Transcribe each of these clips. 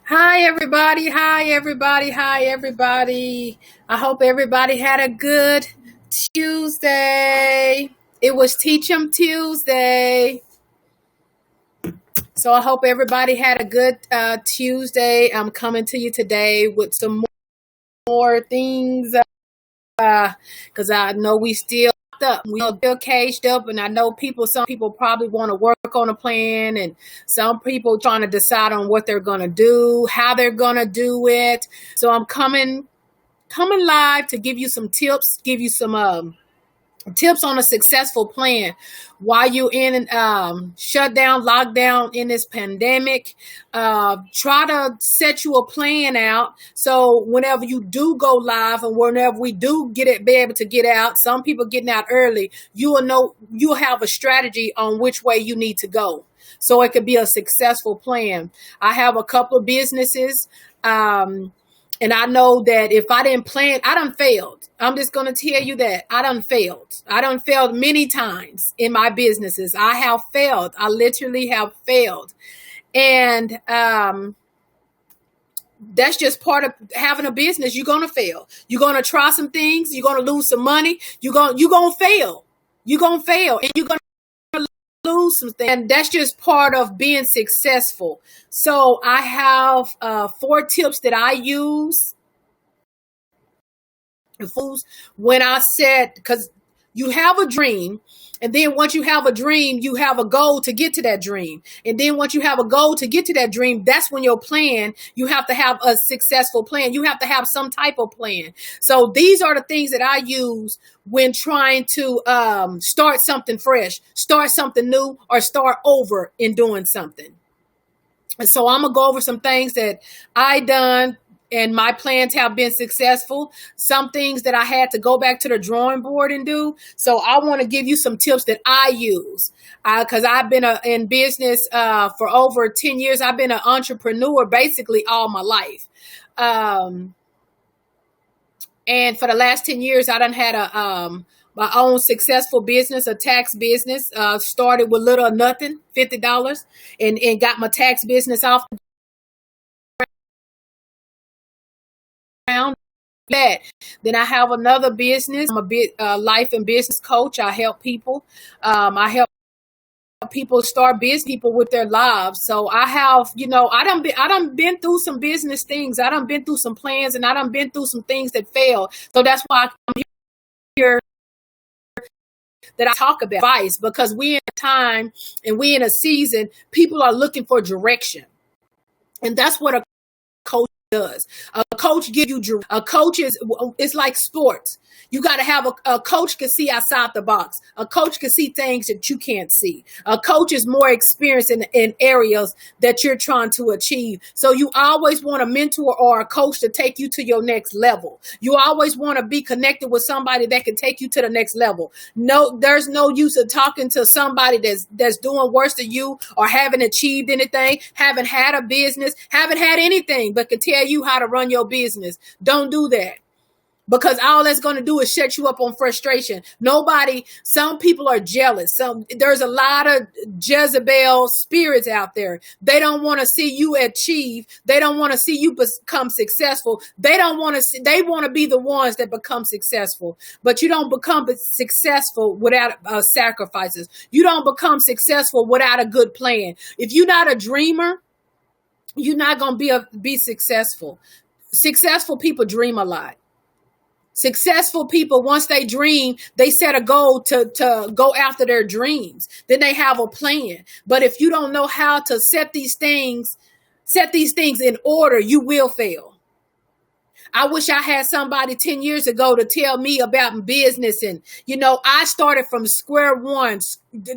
Hi, everybody. Hi, everybody. Hi, everybody. I hope everybody had a good Tuesday. It was Teach 'em Tuesday. So I hope everybody had a good Tuesday. I'm coming to you today with some more things because I know we still up. We still caged up, and I know some people probably want to work on a plan, and some people trying to decide on what they're going to do, how they're going to do it. So I'm coming live to give you some tips, give you some tips on a successful plan while you're in shutdown, lockdown in this pandemic. Try to set you a plan out so whenever you do go live and whenever we do be able to get out, some people getting out early, you will know, you'll have a strategy on which way you need to go. So it could be a successful plan. I have a couple of businesses. And I know that if I didn't plan, I done failed. I'm just going to tell you that I done failed. I done failed many times in my businesses. I have failed. I literally have failed. And that's just part of having a business. You're going to fail. You're going to try some things. You're going to lose some money. You're going to fail. You're going to fail. And you're going to lose some things. And that's just part of being successful. So I have 4 tips that I use when I said, because you have a dream, and then once you have a dream, you have a goal to get to that dream. And then once you have a goal to get to that dream, that's when your plan, you have to have a successful plan. You have to have some type of plan. So these are the things that I use when trying to start something fresh, start something new, or start over in doing something. And so I'm going to go over some things that I done and my plans have been successful. Some things that I had to go back to the drawing board and do. So I want to give you some tips that I use because I've been in business for over 10 years. I've been an entrepreneur basically all my life. And for the last 10 years, I done had my own successful business, a tax business. Started with little or nothing, $50, and got my tax business off the ground. That. Then I have another business. I'm a life and business coach. I help people. I help people start business, people with their lives. So I have, I done been through some business things. I done been through some plans, and I done been through some things that failed. So that's why I'm here that I talk about advice, because we in a time and we in a season, people are looking for direction. And that's what a coach does. A coach give you a coach is it's like sports. You got to have a coach can see outside the box. A coach can see things that you can't see. A coach is more experienced in areas that you're trying to achieve. So you always want a mentor or a coach to take you to your next level. You always want to be connected with somebody that can take you to the next level. No, there's no use of talking to somebody that's doing worse than you, or haven't achieved anything, haven't had a business, haven't had anything, but can tell you how to run your business. Don't do that, because all that's going to do is shut you up on frustration. Some people are jealous. There's a lot of Jezebel spirits out there. They don't want to see you achieve. They don't want to see you become successful. They want to be the ones that become successful. But you don't become successful without sacrifices. You don't become successful without a good plan. If you're not a dreamer, you're not going to be successful. Successful people dream a lot. Successful people, once they dream, they set a goal to go after their dreams. Then they have a plan. But if you don't know how to set these things in order, you will fail. I wish I had somebody 10 years ago to tell me about business. And, I started from square one,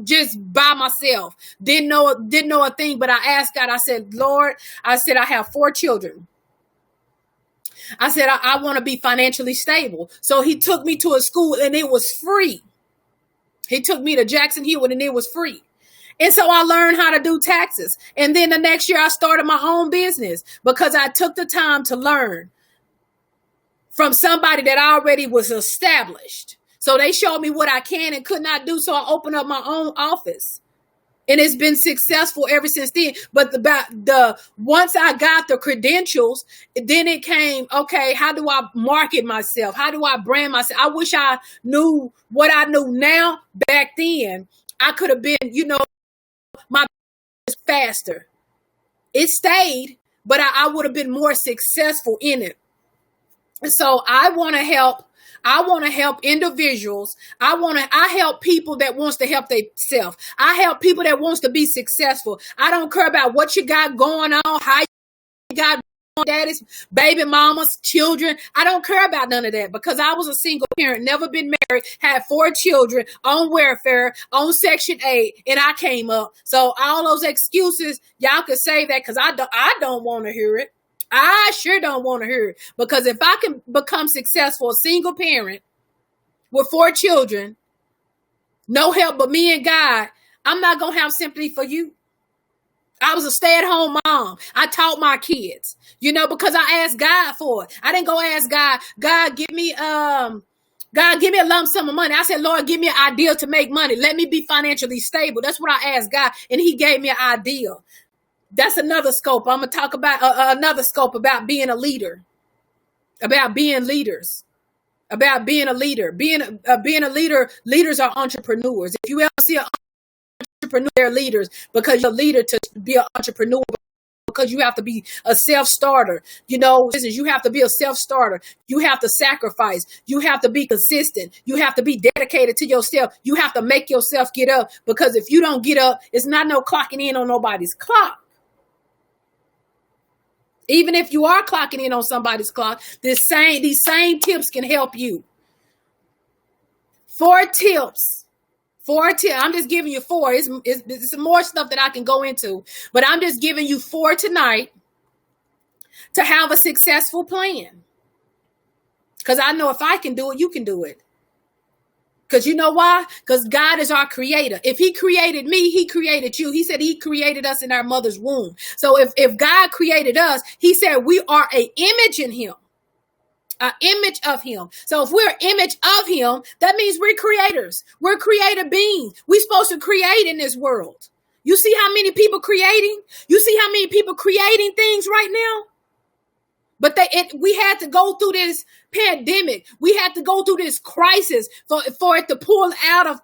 just by myself. Didn't know a thing, but I asked God, I said, Lord, I have 4 children. I said, I want to be financially stable. So he took me to a school and it was free. He took me to Jackson Hewitt and it was free. And so I learned how to do taxes. And then the next year I started my own business because I took the time to learn from somebody that already was established. So they showed me what I can and could not do. So I opened up my own office. And it's been successful ever since then. But once I got the credentials, then it came, okay, how do I market myself? How do I brand myself? I wish I knew what I knew now back then. I could have been, my business faster. It stayed, but I would have been more successful in it. And so I want to help. I want to help individuals. I help people that wants to help themselves. I help people that wants to be successful. I don't care about what you got going on, how you got daddies, baby mamas, children. I don't care about none of that because I was a single parent, never been married, had 4 children on welfare, on Section 8, and I came up. So all those excuses, y'all could say that because I don't want to hear it. I sure don't want to hear it because if I can become successful, a single parent with 4 children, no help but me and God, I'm not going to have sympathy for you. I was a stay-at-home mom. I taught my kids, because I asked God for it. I didn't go ask God, give me a lump sum of money. I said, Lord, give me an idea to make money. Let me be financially stable. That's what I asked God, and he gave me an idea. That's another scope. I'm going to talk about another scope about being a leader, about being leaders, about being a leader. Being a leader, leaders are entrepreneurs. If you ever see an entrepreneur, they're leaders because you're a leader to be an entrepreneur because you have to be a self-starter. You have to be a self-starter. You have to sacrifice. You have to be consistent. You have to be dedicated to yourself. You have to make yourself get up because if you don't get up, it's not no clocking in on nobody's clock. Even if you are clocking in on somebody's clock, these same tips can help you. 4 tips. 4 tips. I'm just giving you 4. It's more stuff that I can go into, but I'm just giving you 4 tonight to have a successful plan. Because I know if I can do it, you can do it. Because you know why? Because God is our creator. If he created me, he created you. He said he created us in our mother's womb. So if God created us, he said we are an image in him, an image of him. So if we're an image of him, that means we're creators. We're creative beings. We're supposed to create in this world. You see how many people creating? You see how many people creating things right now? But we had to go through this pandemic. We had to go through this crisis for it to pull out of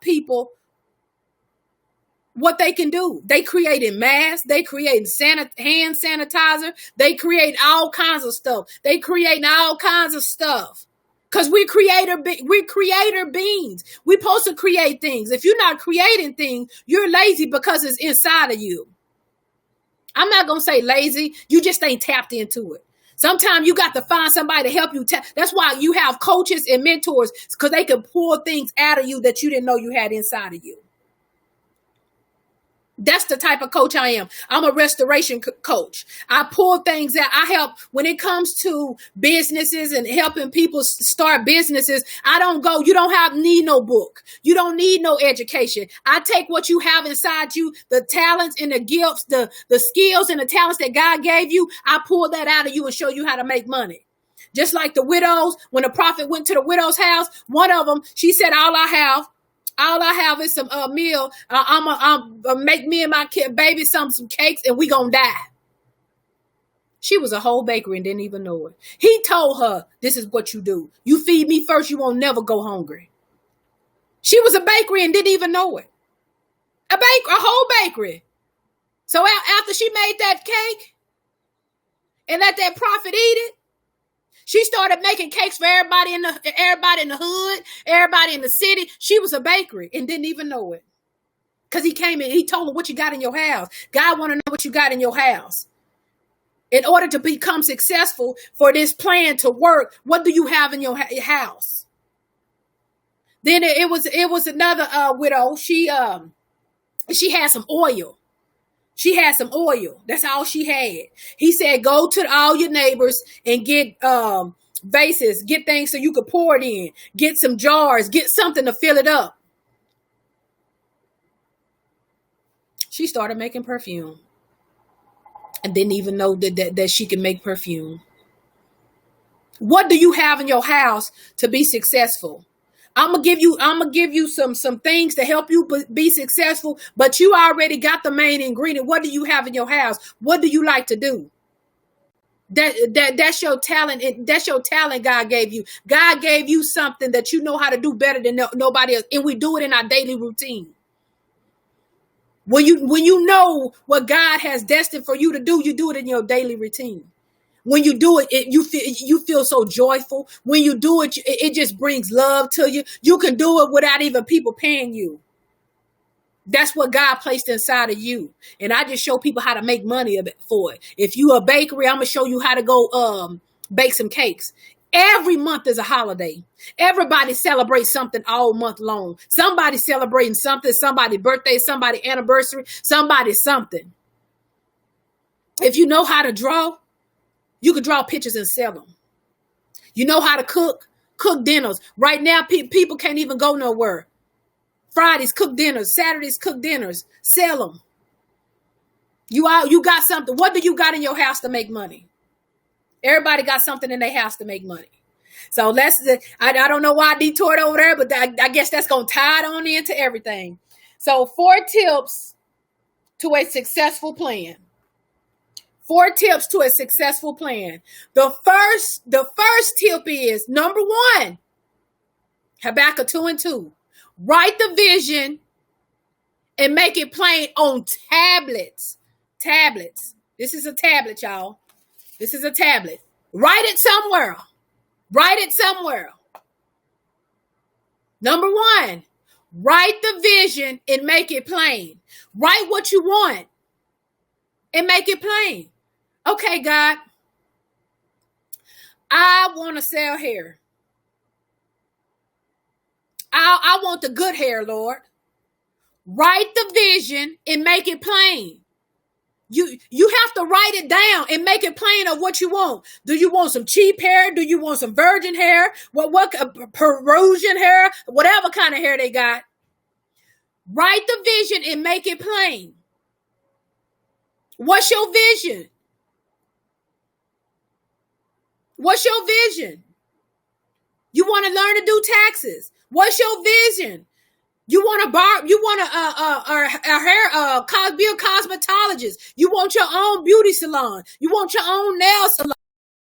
what they can do. They created masks. They created hand sanitizer. They create all kinds of stuff. They create all kinds of stuff. Because we're creator beings. We're supposed to create things. If you're not creating things, you're lazy because it's inside of you. I'm not going to say lazy. You just ain't tapped into it. Sometimes you got to find somebody to help you. That's why you have coaches and mentors, because they can pull things out of you that you didn't know you had inside of you. That's the type of coach I am. I'm a restoration coach. I pull things out. I help when it comes to businesses and helping people start businesses. I don't go, you don't need no book. You don't need no education. I take what you have inside you, the talents and the gifts, the skills and the talents that God gave you. I pull that out of you and show you how to make money. Just like the widows, when the prophet went to the widow's house, one of them, she said, all I have is some meal. I'm make me and my baby some cakes and we gonna die. She was a whole bakery and didn't even know it. He told her, this is what you do. You feed me first, you won't never go hungry. She was a bakery and didn't even know it. A whole bakery. So after she made that cake and let that prophet eat it, she started making cakes for everybody in the hood, everybody in the city. She was a bakery and didn't even know it. Because he came in, he told her what you got in your house. God want to know what you got in your house. In order to become successful for this plan to work, what do you have in your house? Then it was another widow. She had some oil. She had some oil. That's all she had. He said, go to all your neighbors and get vases, get things so you could pour it in, get some jars, get something to fill it up. She started making perfume and didn't even know that she could make perfume. What do you have in your house to be successful? I'm gonna give you some things to help you be successful, but you already got the main ingredient. What do you have in your house? What do you like to do? That's your talent. That's your talent God gave you. God gave you something that you know how to do better than nobody else, and we do it in our daily routine. When you know what God has destined for you to do, you do it in your daily routine. When you do it, you feel so joyful. When you do it, it just brings love to you. You can do it without even people paying you. That's what God placed inside of you. And I just show people how to make money for it. If you a bakery, I'm going to show you how to go bake some cakes. Every month is a holiday. Everybody celebrates something all month long. Somebody celebrating something, somebody's birthday, somebody anniversary, somebody something. If you know how to draw, you can draw pictures and sell them. You know how to cook dinners. Right now, people can't even go nowhere. Fridays, cook dinners. Saturdays, cook dinners. Sell them. You got something. What do you got in your house to make money? Everybody got something in their house to make money. So I don't know why I detoured over there, but I guess that's going to tie it on into everything. So 4 tips to a successful plan. 4 tips to a successful plan. The first tip is, number 1, Habakkuk 2:2. Write the vision and make it plain on tablets. Tablets. This is a tablet, y'all. This is a tablet. Write it somewhere. Write it somewhere. Number 1, write the vision and make it plain. Write what you want and make it plain. Okay, God, I want to sell hair. I want the good hair, Lord. Write the vision and make it plain. You have to write it down and make it plain of what you want. Do you want some cheap hair? Do you want some virgin hair? What Perusian hair? Whatever kind of hair they got. Write the vision and make it plain. What's your vision? What's your vision? You want to learn to do taxes. What's your vision? You want to be a cosmetologist. You want your own beauty salon. You want your own nail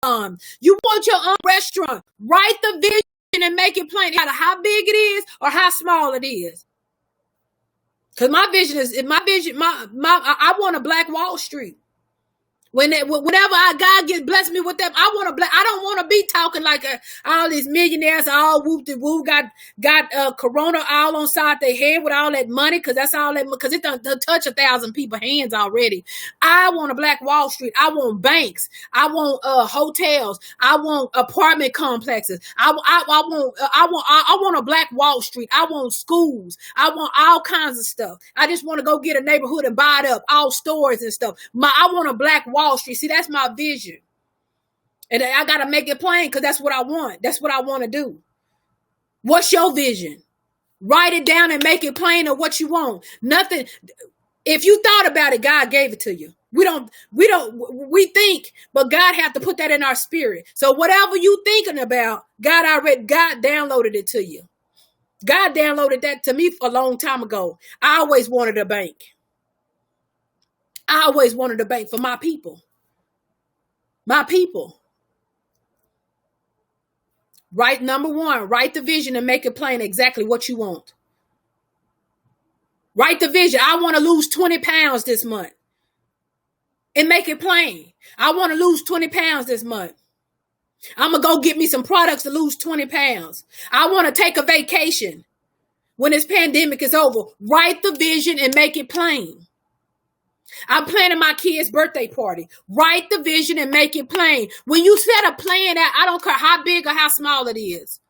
salon. You want your own restaurant. Write the vision and make it plain. No matter how big it is or how small it is. Because my vision, I want a Black Wall Street. Whenever God gets blessed me with them, I don't want to be talking like all these millionaires all whoop-de-woo got corona all on side their head with all that money, because that's all that, because it done touch 1,000 people's hands already. I want a Black Wall Street. I want banks. I want hotels. I want apartment complexes. I want a Black Wall Street. I want schools. I want all kinds of stuff. I just want to go get a neighborhood and buy it up, all stores and stuff. I want a Black Wall Street. See, that's my vision. And I got to make it plain, because that's what I want. That's what I want to do. What's your vision? Write it down and make it plain of what you want. Nothing. If you thought about it, God gave it to you. We think, but God have to put that in our spirit. So whatever you thinking about, God downloaded it to you. God downloaded that to me a long time ago. I always wanted a bank. I always wanted a bank for my people. My people. Write number 1, write the vision and make it plain exactly what you want. Write the vision. I want to lose 20 pounds this month. And make it plain. I want to lose 20 pounds this month. I'm going to go get me some products to lose 20 pounds. I want to take a vacation when this pandemic is over. Write the vision and make it plain. I'm planning my kid's birthday party. Write the vision and make it plain. When you set a plan out, I don't care how big or how small it is.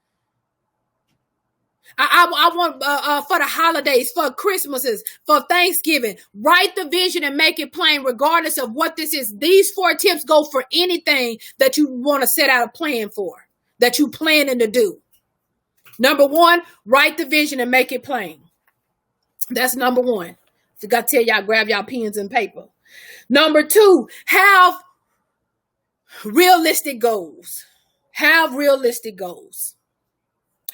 I want for the holidays, for Christmases, for Thanksgiving. Write the vision and make it plain, regardless of what this is. These 4 tips go for anything that you want to set out a plan for, that you planning to do. Number 1, write the vision and make it plain. That's number 1. So I got to tell y'all, grab y'all pens and paper. Number 2, have realistic goals. Have realistic goals.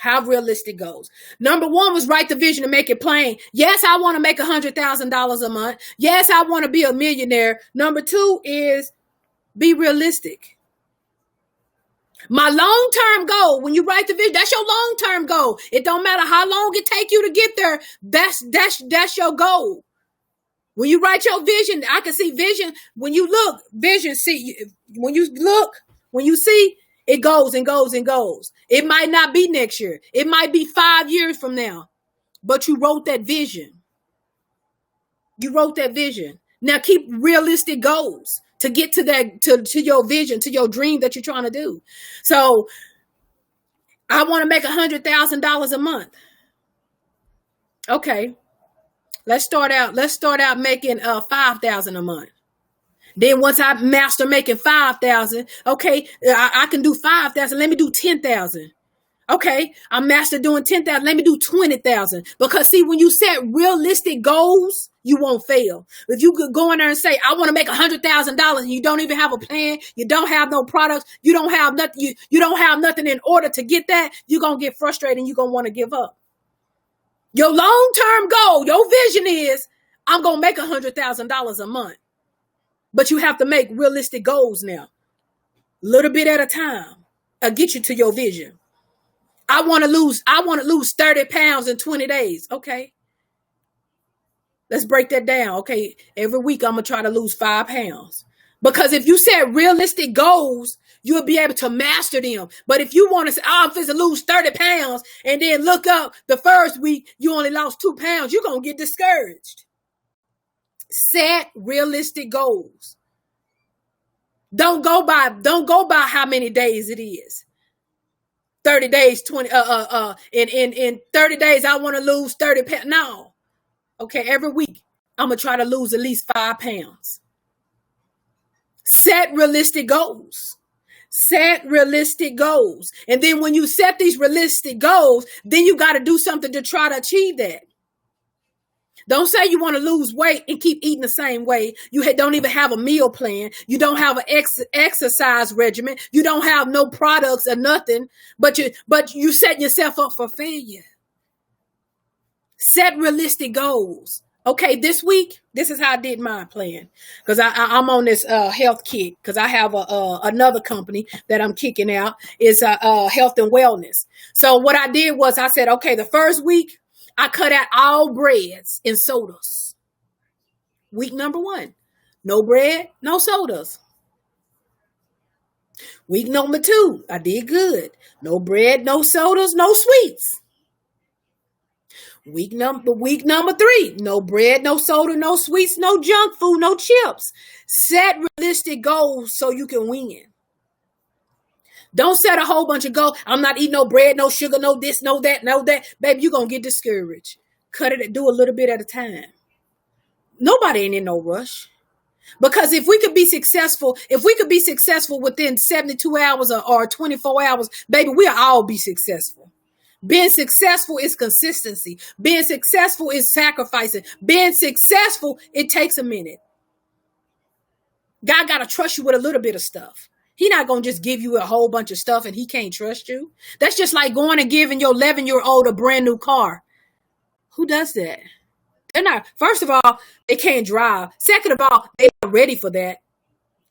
Have realistic goals. Number one was write the vision and make it plain. Yes, I want to make $100,000 a month. Yes, I want to be a millionaire. Number two is be realistic. My long-term goal, when you write the vision, that's your long-term goal. It don't matter how long it take you to get there. That's your goal. When you write your vision, I can see vision. When you look, vision, see, when you look, when you see, it goes and goes and goes. It might not be next year. It might be 5 years from now, but you wrote that vision. You wrote that vision. Now keep realistic goals to get to that, to your vision, to your dream that you're trying to do. So I want to make $100,000 a month. Okay. Let's start out making $5,000 a month. Then once I master making $5,000, okay, I can do $5,000. Let me do $10,000. Okay, I master doing $10,000. Let me do $20,000. Because see, when you set realistic goals, you won't fail. If you could go in there and say, I want to make $100,000 and you don't even have a plan, you don't have no products, you don't have nothing, you don't have nothing in order to get that, you're going to get frustrated and you're going to want to give up. Your long-term goal, your vision is, I'm going to make $100,000 a month. But you have to make realistic goals now. Little bit at a time. I'll get you to your vision. I want to lose 30 pounds in 20 days. Okay. Let's break that down. Okay. Every week I'm going to try to lose 5 pounds. Because if you set realistic goals, you'll be able to master them. But if you want to say, I'm supposed to lose 30 pounds and then look up the first week, you only lost 2 pounds, you're going to get discouraged. Set realistic goals. Don't go by how many days it is. 30 days, in 30 days, I want to lose 30 pounds. No. Okay. Every week I'm going to try to lose at least 5 pounds. Set realistic goals. Set realistic goals. And then when you set these realistic goals, then you got to do something to try to achieve that. Don't say you want to lose weight and keep eating the same way. You don't even have a meal plan. You don't have an exercise regimen. You don't have no products or nothing, but you set yourself up for failure. Set realistic goals. Okay, this week, this is how I did my plan. Because I'm on this health kick. Because I have another company that I'm kicking out. It's health and wellness. So what I did was I said, okay, the first week, I cut out all breads and sodas. Week number 1, no bread, no sodas. Week number 2, I did good. No bread, no sodas, no sweets. Week number 3, no bread, no soda, no sweets, no junk food, no chips. Set realistic goals so you can win. Don't set a whole bunch of goals. I'm not eating no bread, no sugar, no this, no that, no that. Baby, you're going to get discouraged. Cut it and do a little bit at a time. Nobody ain't in no rush. Because if we could be successful within 72 hours or 24 hours, baby, we'll all be successful. Being successful is consistency. Being successful is sacrificing. Being successful, it takes a minute. God got to trust you with a little bit of stuff. He's not going to just give you a whole bunch of stuff and he can't trust you. That's just like going and giving your 11-year-old a brand new car. Who does that? They're not. First of all, they can't drive. Second of all, they're not ready for that.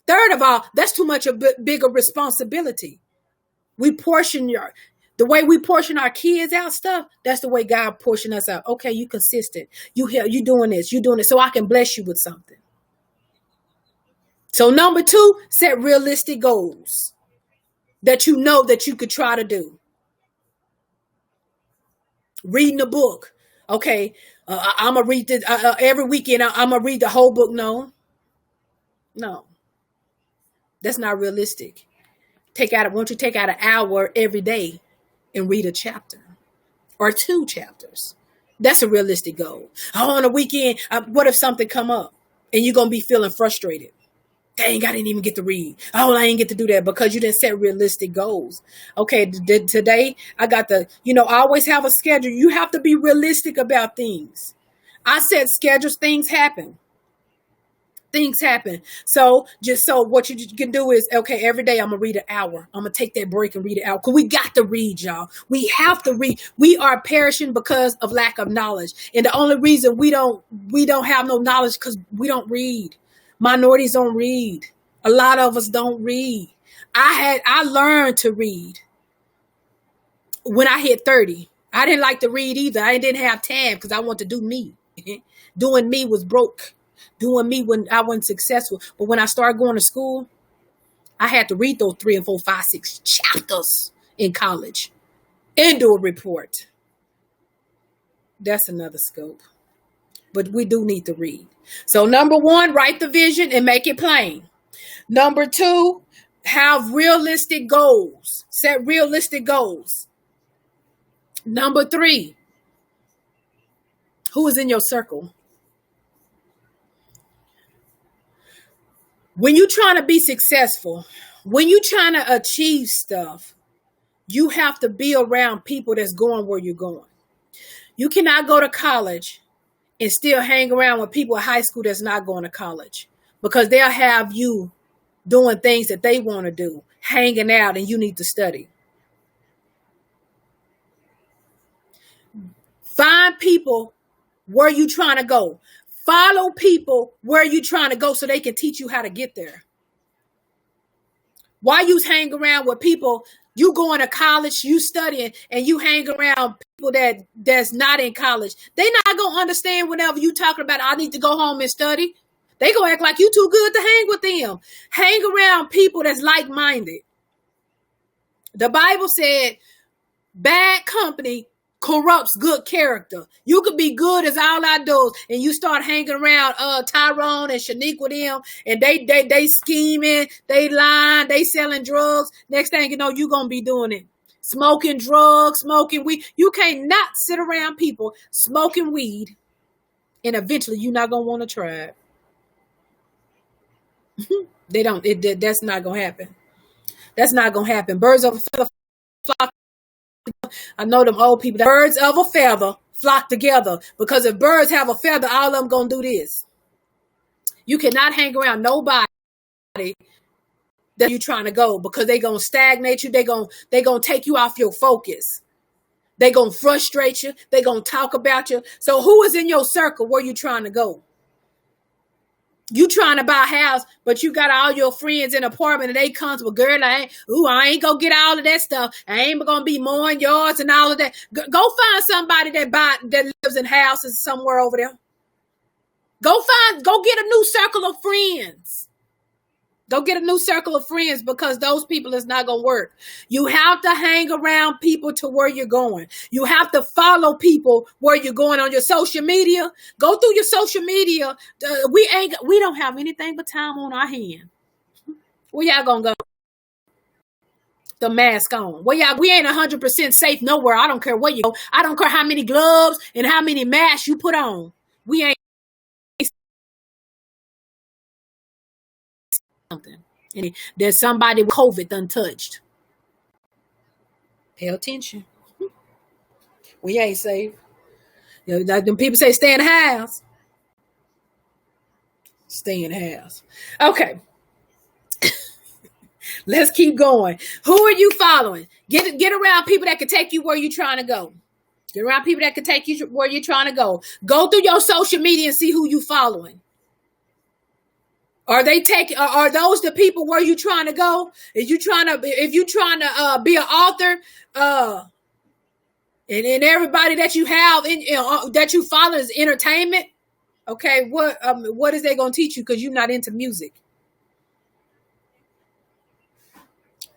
Third of all, that's too much a bigger responsibility. The way we portion our kids out stuff, that's the way God portion us out. Okay, you consistent. You doing this. You doing it so I can bless you with something. So number 2, set realistic goals that you know that you could try to do. Reading a book. Okay, I'm going to read this every weekend. I'm going to read the whole book. No, that's not realistic. Why don't you take out an hour every day and read a chapter or 2 chapters? That's a realistic goal. On a weekend, what if something come up and you're going to be feeling frustrated? Dang, I didn't even get to read. Oh, I didn't get to do that because you didn't set realistic goals. Okay, today I got I always have a schedule. You have to be realistic about things. I set schedules, things happen. Things happen. So what you can do is, okay, every day I'm gonna read an hour. I'm gonna take that break and read an hour. Cause we got to read, y'all. We have to read. We are perishing because of lack of knowledge. And the only reason we don't have no knowledge because we don't read. Minorities don't read. A lot of us don't read. I learned to read when I hit 30. I didn't like to read either. I didn't have time because I wanted to do me. Doing me was broke. Doing me when I wasn't successful. But when I started going to school, I had to read those 3 and 4, 5, 6 chapters in college and do a report. That's another scope. But we do need to read. So number 1, write the vision and make it plain. Number 2, have realistic goals. Set realistic goals. Number 3, who is in your circle? When you're trying to be successful, when you're trying to achieve stuff, you have to be around people that's going where you're going. You cannot go to college and still hang around with people at high school that's not going to college, because they'll have you doing things that they want to do, hanging out, and you need to study. Find people where you're trying to go. Follow people where you're trying to go so they can teach you how to get there. Why you hang around with people, you going to college, you studying, and you hang around people that's not in college? They not going to understand whenever you talking about, I need to go home and study. They going to act like you too good to hang with them. Hang around people that's like-minded. The Bible said, bad company corrupts good character. You could be good as all outdoors, and you start hanging around Tyrone and Shanique with them, and they scheming, they lying, they selling drugs. Next thing you know, you gonna be doing it. Smoking drugs, smoking weed. You can't not sit around people smoking weed, and eventually you're not gonna want to try it. That's not gonna happen. That's not gonna happen. Birds of a feather flock. I know them old people. Birds of a feather flock together, because if birds have a feather, all of them gonna do this. You cannot hang around nobody that you're trying to go, because they gonna stagnate you. They gonna take you off your focus. They gonna frustrate you. They gonna talk about you. So who is in your circle where you trying to go? You trying to buy a house, but you got all your friends in an apartment, and they comes with, girl, I ain't gonna get all of that stuff. I ain't gonna be mowing yards and all of that. Go find somebody that lives in houses somewhere over there. Go get a new circle of friends. Go get a new circle of friends, because those people is not going to work. You have to hang around people to where you're going. You have to follow people where you're going on your social media. Go through your social media. We don't have anything but time on our hand. Where y'all going to go? The mask on. We ain't 100% safe nowhere. I don't care where you go. I don't care how many gloves and how many masks you put on. We ain't something. And there's somebody with COVID untouched. Pay attention. We ain't safe. You know, them people say stay in the house. Stay in the house. Okay. Let's keep going. Who are you following? Get around people that can take you where you're trying to go. Get around people that can take you where you're trying to go. Go through your social media and see who you following. Are those the people where you trying to go? If you trying to be an author, and everybody that you have that you follow is entertainment, okay, what is they gonna teach you, because you're not into music?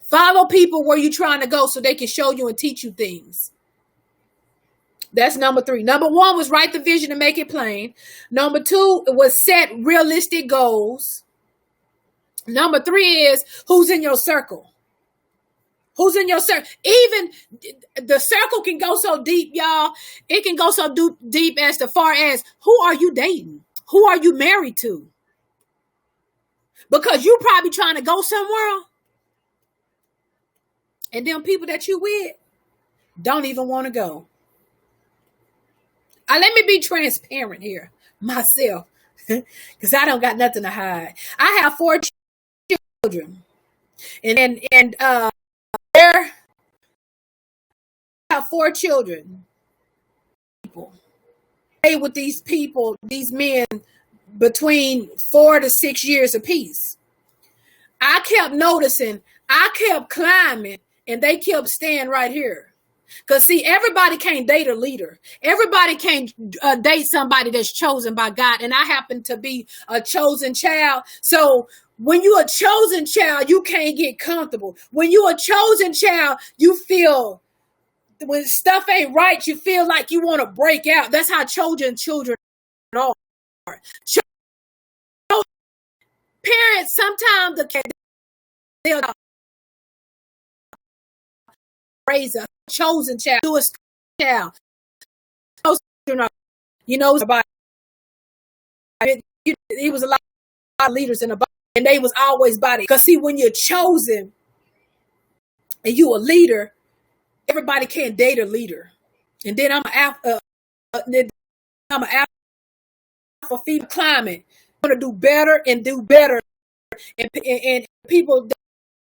Follow people where you're trying to go so they can show you and teach you things. That's number 3. Number 1 was write the vision and make it plain. Number 2 was set realistic goals. Number 3 is who's in your circle. Who's in your circle? Even the circle can go so deep, y'all. It can go so deep as far as, who are you dating? Who are you married to? Because you probably trying to go somewhere, and them people that you with don't even want to go. Let me be transparent here myself. because I don't got nothing to hide. I have 4 children, and there I have 4 children. People stay with these people, these men, between 4 to 6 years apiece. I kept noticing, I kept climbing, and they kept staying right here. Because, see, everybody can't date a leader. Everybody can't date somebody that's chosen by God. And I happen to be a chosen child. So when you're a chosen child, you can't get comfortable. When you're a chosen child, you feel, when stuff ain't right, you feel like you want to break out. That's how chosen children are. Parents, sometimes they'll raise a chosen child, do a child. You know, about it was a lot of leaders in the body, and they was always body. Because, see, when you're chosen and you a leader, everybody can't date a leader. And then I'm an alpha female climate. I'm gonna do better and do better, and people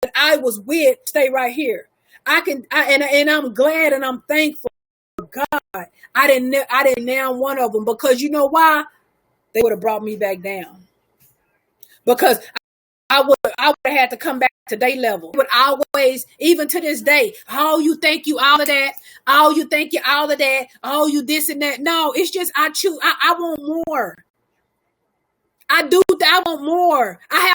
that I was with stay right here. And I'm glad and I'm thankful for God. I didn't nail one of them, because you know why? They would have brought me back down. Because I would have had to come back to their level. But always, even to this day, oh, you think you all of that? Oh, you think you all of that? Oh, you this and that? No, it's just I choose. I want more. I want more. I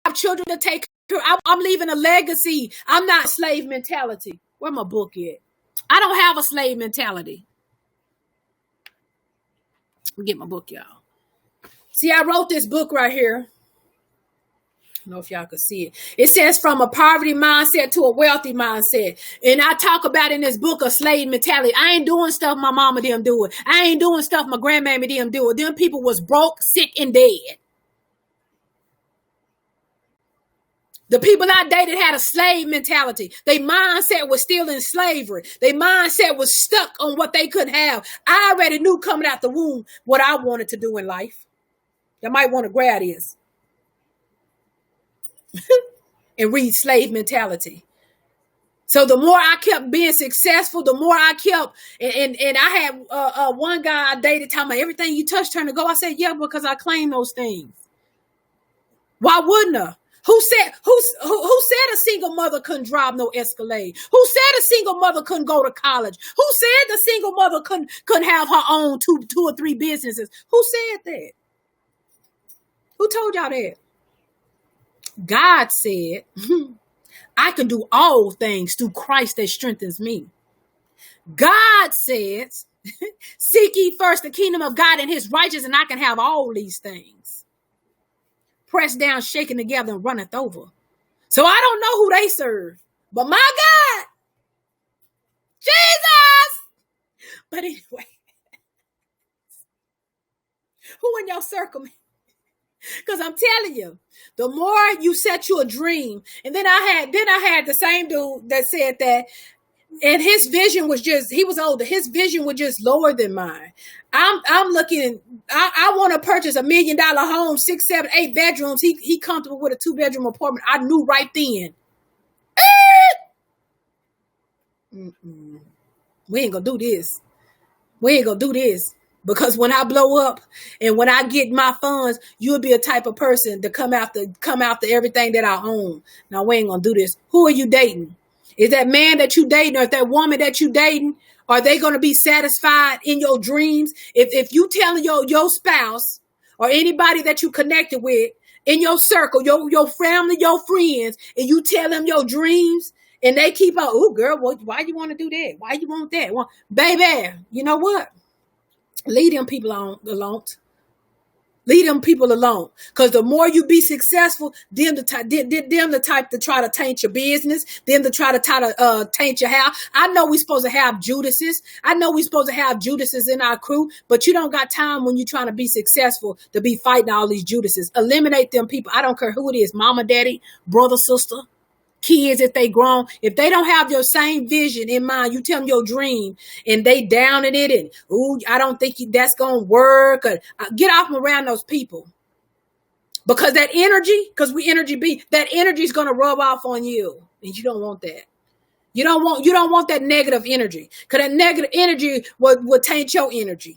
have children to take care. I'm leaving a legacy. I'm not slave mentality. Where my book at? I don't have a slave mentality. Let me get my book, y'all. See, I wrote this book right here. I don't know if y'all can see it. It says from a poverty mindset to a wealthy mindset. And I talk about in this book a slave mentality. I ain't doing stuff my mama didn't do it. I ain't doing stuff my grandmammy didn't do it. Them people was broke, sick, and dead. The people I dated had a slave mentality. Their mindset was still in slavery. Their mindset was stuck on what they couldn't have. I already knew coming out the womb what I wanted to do in life. You might want to grab this and read slave mentality. So the more I kept being successful, the more I kept, and I had one guy I dated telling me, everything you touch turn to gold. I said, yeah, because I claim those things. Why wouldn't I? Who said a single mother couldn't drive no Escalade? Who said a single mother couldn't go to college? Who said the single mother couldn't have her own two or three businesses? Who said that? Who told y'all that? God said, I can do all things through Christ that strengthens me. God says, seek ye first the kingdom of God and his righteousness, and I can have all these things. Pressed down, shaken together, and runneth over. So I don't know who they serve, but my God, Jesus. But anyway, who in your circle? Because I'm telling you, the more you set you a dream, and then I had the same dude that said that, and his vision was just, he was older. His vision was just lower than mine. I'm looking, I want to purchase $1 million home, 6, 7, 8 bedrooms. He comfortable with a 2-bedroom apartment. I knew right then. We ain't gonna do this. We ain't gonna do this. Because when I blow up and when I get my funds, you'll be a type of person to come after everything that I own. Now we ain't gonna do this. Who are you dating? Is that man that you dating, or is that woman that you dating, are they going to be satisfied in your dreams? If you telling your spouse or anybody that you connected with in your circle, your family, your friends, and you tell them your dreams, and they keep on, oh girl, why you want to do that? Why you want that? Well, baby, you know what? Leave them people alone. Leave them people alone. Because the more you be successful, them the type to try to taint your business, them to try to taint your house. I know we supposed to have Judases. I know we supposed to have Judases in our crew, but you don't got time when you're trying to be successful to be fighting all these Judases. Eliminate them people. I don't care who it is, mama, daddy, brother, sister. Kids, if they grown, if they don't have your same vision in mind, you tell them your dream and they down in it and, ooh, I don't think that's going to work. Or, get off from around those people. Because that energy, because we energy be, that energy is going to rub off on you. And you don't want that. You don't want that negative energy. Because that negative energy will taint your energy.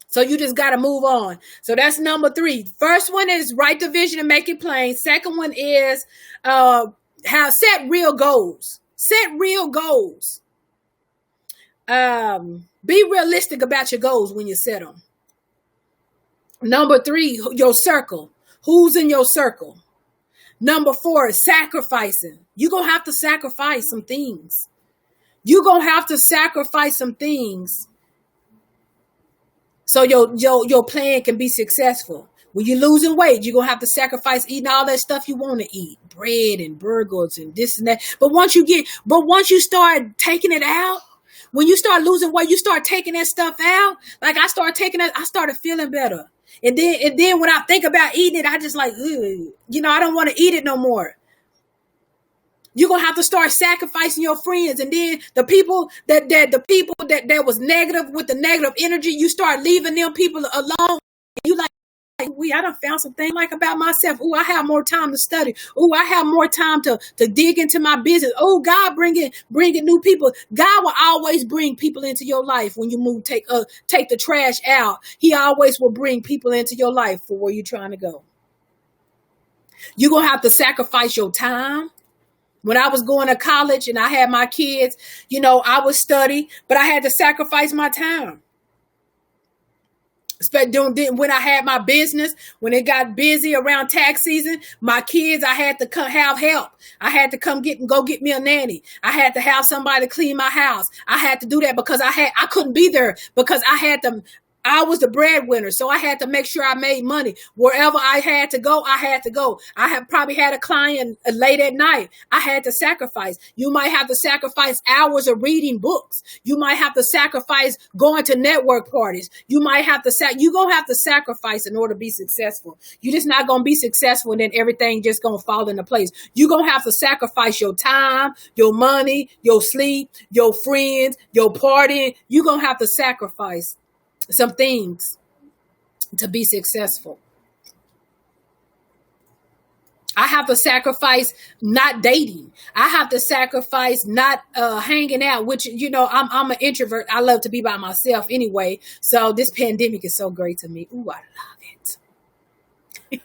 So you just got to move on. So that's number 3. First one is write the vision and make it plain. Second one is set real goals. Set real goals. Be realistic about your goals when you set them. Number 3, your circle. Who's in your circle? Number 4 is sacrificing. You're going to have to sacrifice some things. You're going to have to sacrifice some things so your plan can be successful. When you're losing weight, you're going to have to sacrifice eating all that stuff you want to eat. Bread and burgers and this and that. But once you start taking it out, when you start losing weight, you start taking that stuff out. Like I started taking that, I started feeling better. And then when I think about eating it, I just like, I don't want to eat it no more. You're going to have to start sacrificing your friends. And then the people that was negative with the negative energy, you start leaving them people alone. And you like, I done found something like about myself. Oh, I have more time to study. Oh, I have more time to dig into my business. Oh, God, bringing new people. God will always bring people into your life when you take the trash out. He always will bring people into your life for where you're trying to go. You're going to have to sacrifice your time. When I was going to college and I had my kids, I would study, but I had to sacrifice my time. When I had my business, when it got busy around tax season, my kids, I had to have help. I had to go get me a nanny. I had to have somebody clean my house. I had to do that because I couldn't be there because I was the breadwinner, so I had to make sure I made money. Wherever I had to go, I had to go. I had probably had a client late at night. I had to sacrifice. You might have to sacrifice hours of reading books. You might have to sacrifice going to network parties. You might have to you're going to have to sacrifice in order to be successful. You're just not going to be successful and then everything just going to fall into place. You're going to have to sacrifice your time, your money, your sleep, your friends, your partying. You're going to have to sacrifice some things to be successful. I have to sacrifice not dating. I have to sacrifice not hanging out, which, I'm an introvert. I love to be by myself anyway. So this pandemic is so great to me. Ooh, I love it.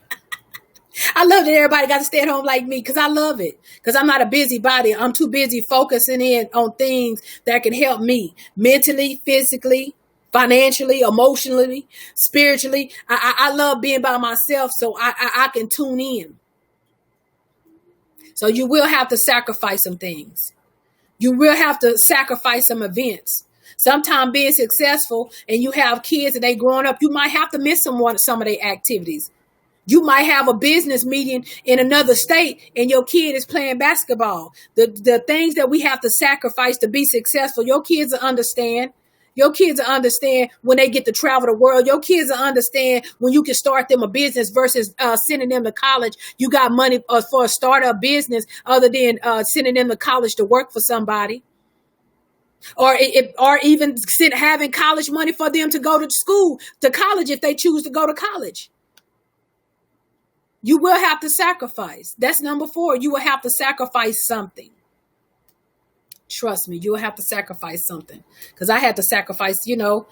I love that everybody got to stay at home like me because I love it. Because I'm not a busybody. I'm too busy focusing in on things that can help me mentally, physically, financially, emotionally, spiritually. I love being by myself so I can tune in. So you will have to sacrifice some things. You will have to sacrifice some events. Sometimes being successful and you have kids and they growing up, you might have to miss some of their activities. You might have a business meeting in another state and your kid is playing basketball. The things that we have to sacrifice to be successful, your kids will understand. Your kids will understand when they get to travel the world. Your kids will understand when you can start them a business versus sending them to college. You got money for a startup business other than sending them to college to work for somebody. Or even having college money for them to go to college if they choose to go to college. You will have to sacrifice. That's number 4. You will have to sacrifice something. Trust me, you will have to sacrifice something. Because I had to sacrifice, I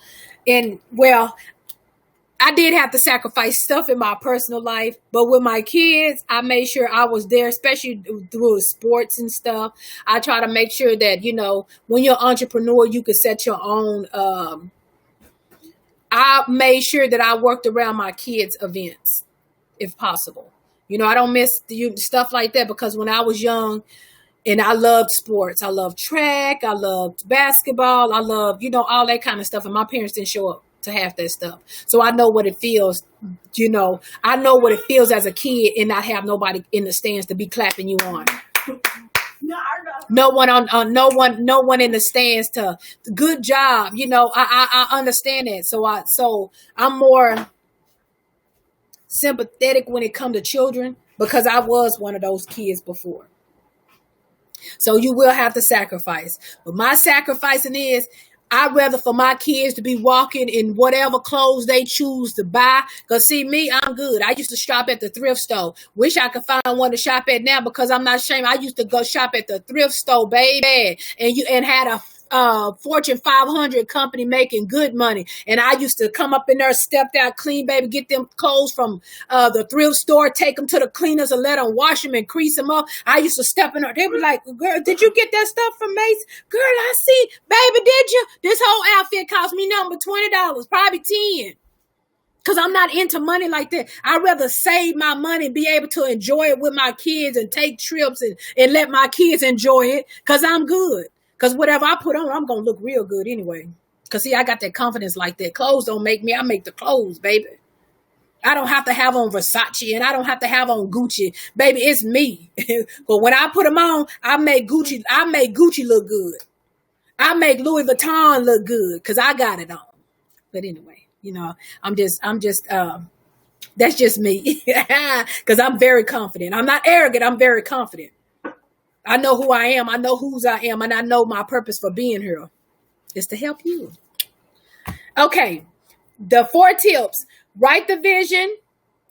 did have to sacrifice stuff in my personal life. But with my kids, I made sure I was there, especially through sports and stuff. I try to make sure that, when you're an entrepreneur, you can set your own. I made sure that I worked around my kids' events, if possible. I don't miss stuff like that because when I was young, and I loved sports. I loved track. I loved basketball. I loved, all that kind of stuff. And my parents didn't show up to have that stuff. So I know what it feels, I know what it feels as a kid and not have nobody in the stands to be clapping you on. No one in the stands to good job. I understand that. So I'm more sympathetic when it comes to children because I was one of those kids before. So you will have to sacrifice. But my sacrificing is, I'd rather for my kids to be walking in whatever clothes they choose to buy. Because see me, I'm good. I used to shop at the thrift store. Wish I could find one to shop at now because I'm not ashamed. I used to go shop at the thrift store, baby. And had a Fortune 500 company making good money. And I used to come up in there, stepped out clean, baby, get them clothes from the thrift store, take them to the cleaners and let them wash them and crease them up. I used to step in there. They were like, girl, did you get that stuff from Mace? Girl, I see. Baby, did you? This whole outfit cost me number $20, probably 10. Because I'm not into money like that. I'd rather save my money and be able to enjoy it with my kids and take trips and let my kids enjoy it because I'm good. Because whatever I put on, I'm going to look real good anyway. Because, see, I got that confidence like that. Clothes don't make me. I make the clothes, baby. I don't have to have on Versace and I don't have to have on Gucci. Baby, it's me. But when I put them on, I make Gucci look good. I make Louis Vuitton look good because I got it on. But anyway, that's just me. Because I'm very confident. I'm not arrogant. I'm very confident. I know who I am. I know whose I am. And I know my purpose for being here is to help you. Okay. The 4 tips. Write the vision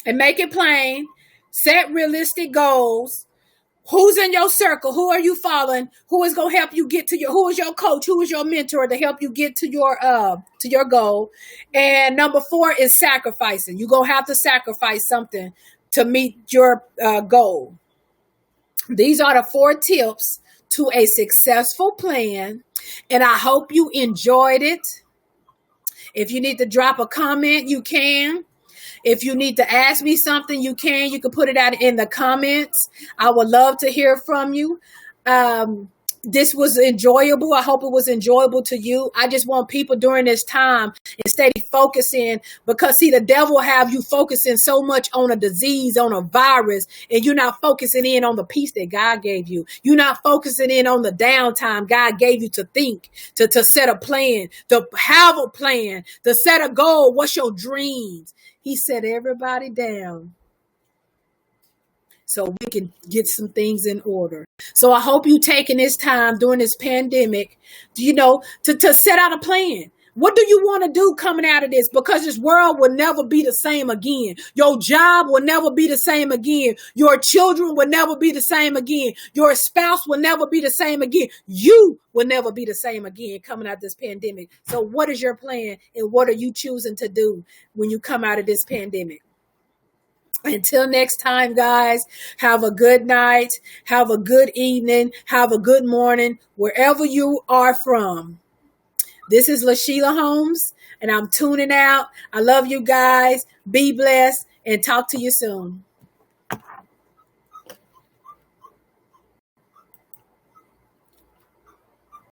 and make it plain. Set realistic goals. Who's in your circle? Who are you following? Who is going to help you get to who is your coach? Who is your mentor to help you get to your goal? And number 4 is sacrificing. You're going to have to sacrifice something to meet your goal. These are the 4 tips to a successful plan, and I hope you enjoyed it. If you need to drop a comment, you can. If you need to ask me something, you can. You can put it out in the comments. I would love to hear from you. This was enjoyable. I hope it was enjoyable to you. I just want people during this time instead of focusing, because see, the devil have you focusing so much on a disease, on a virus, and you're not focusing in on the peace that God gave you. You're not focusing in on the downtime God gave you to think, to set a plan, to have a plan, to set a goal. What's your dreams? He set everybody down so we can get some things in order. So I hope you taking this time during this pandemic, to set out a plan. What do you want to do coming out of this? Because this world will never be the same again. Your job will never be the same again. Your children will never be the same again. Your spouse will never be the same again. You will never be the same again coming out of this pandemic. So what is your plan and what are you choosing to do when you come out of this pandemic? Until next time, guys, have a good night, have a good evening, have a good morning, wherever you are from. This is LaSheila Holmes, and I'm tuning out. I love you guys. Be blessed, and talk to you soon.